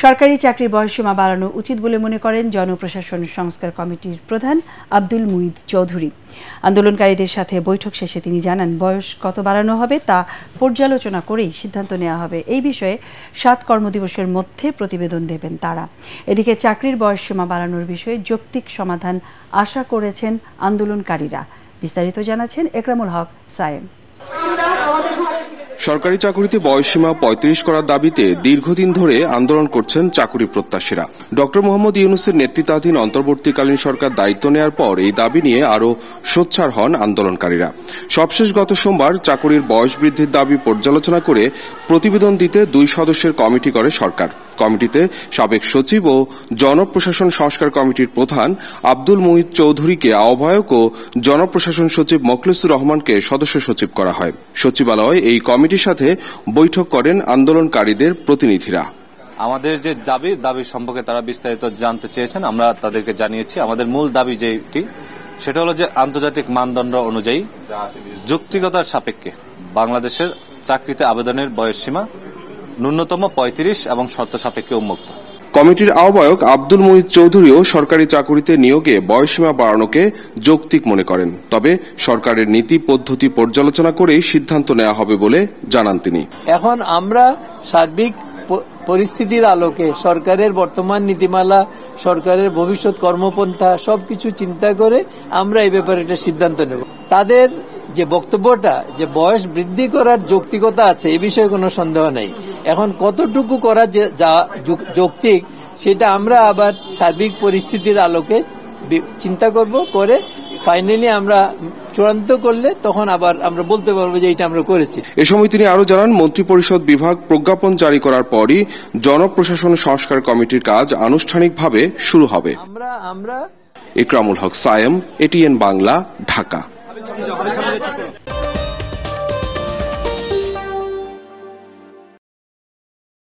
সরকারি চাকরির বয়সসীমা বাড়ানো উচিত বলে মনে করেন জনপ্রশাসন সংস্কার কমিটির প্রধান আব্দুল মুঈদ চৌধুরী। আন্দোলনকারীদের সাথে বৈঠক শেষে তিনি জানান, বয়স কত বাড়ানো হবে তা পর্যালোচনা করেই সিদ্ধান্ত নেওয়া হবে। এই বিষয়ে 7 কর্মদিবসের মধ্যে প্রতিবেদন দেবেন তারা। এদিকে চাকরির বয়সসীমা বাড়ানোর বিষয়ে যৌক্তিক সমাধান আশা করেছেন আন্দোলনকারীরা। বিস্তারিত জানাচ্ছেন একরামুল হক সায়েম। সরকারি চাকুরিতে বয়সসীমা 35 করার দাবিতে দীর্ঘদিন ধরে আন্দোলন করছেন চাকুরি প্রত্যাশীরা। ডক্টর মোহাম্মদ ইউনূসের নেতৃত্বাধীন অন্তর্বর্তীকালীন সরকার দায়িত্ব নেওয়ার পর এই দাবি নিয়ে আরও সোচ্চার হন আন্দোলনকারীরা। সবশেষ গত সোমবার চাকুরির বয়স বৃদ্ধির দাবি পর্যালোচনা করে প্রতিবেদন দিতে 2 সদস্যের কমিটি করে সরকার। কমিটিতে সাবেক সচিব ও জনপ্রশাসন সংস্কার কমিটির প্রধান আব্দুল মুঈদ চৌধুরীকে আহ্বায়ক ও জনপ্রশাসন সচিব মোখলেসুর রহমানকে সদস্য সচিব করা হয়। সচিবালয়ে এই কমিটির সাথে বৈঠক করেন আন্দোলনকারীদের প্রতিনিধিরা। আমাদের যে দাবি সম্পর্কে তারা বিস্তারিত জানতে চেয়েছেন, আমরা তাদেরকে জানিয়েছি। আমাদের মূল দাবি যেটি, সেটা হলো যে আন্তর্জাতিক মানদণ্ড অনুযায়ী যৌক্তিকতার সাপেক্ষে বাংলাদেশের চাকরিতে আবেদনের বয়সসীমা ন্যূনতম 35 এবং শর্ত সাপেক্ষে উন্মুক্ত। কমিটির আহ্বায়ক আব্দুল মুঈদ চৌধুরীও সরকারি চাকুরিতে নিয়োগে বয়সসীমা বাড়ানোকে যৌক্তিক মনে করেন। তবে সরকারের নীতি পদ্ধতি পর্যালোচনা করেই সিদ্ধান্ত নেওয়া হবে বলে জানান তিনি। এখন আমরা সার্বিক পরিস্থিতির আলোকে সরকারের বর্তমান নীতিমালা, সরকারের ভবিষ্যৎ কর্মপন্থা সবকিছু চিন্তা করে আমরা এই ব্যাপারে একটা সিদ্ধান্ত নেব। তাদের যে বক্তব্যটা, যে বয়স বৃদ্ধি করার যৌক্তিকতা আছে, এই বিষয়ে কোনো সন্দেহ নেই। এখন কতটুকু করা যা যৌক্তিক, সেটা আমরা আবার সার্বিক পরিস্থিতির আলোকে চিন্তা করব, করে ফাইনালি আমরা চূড়ান্ত করলে তখন আবার আমরা বলতে পারবো যে এটা আমরা করেছি। এ সময় তিনি আরো জানান, মন্ত্রিপরিষদ বিভাগ প্রজ্ঞাপন জারি করার পরই জনপ্রশাসন সংস্কার কমিটির কাজ আনুষ্ঠানিকভাবে শুরু হবে। একরামুল হক সায়েম, এটিএন বাংলা, ঢাকা।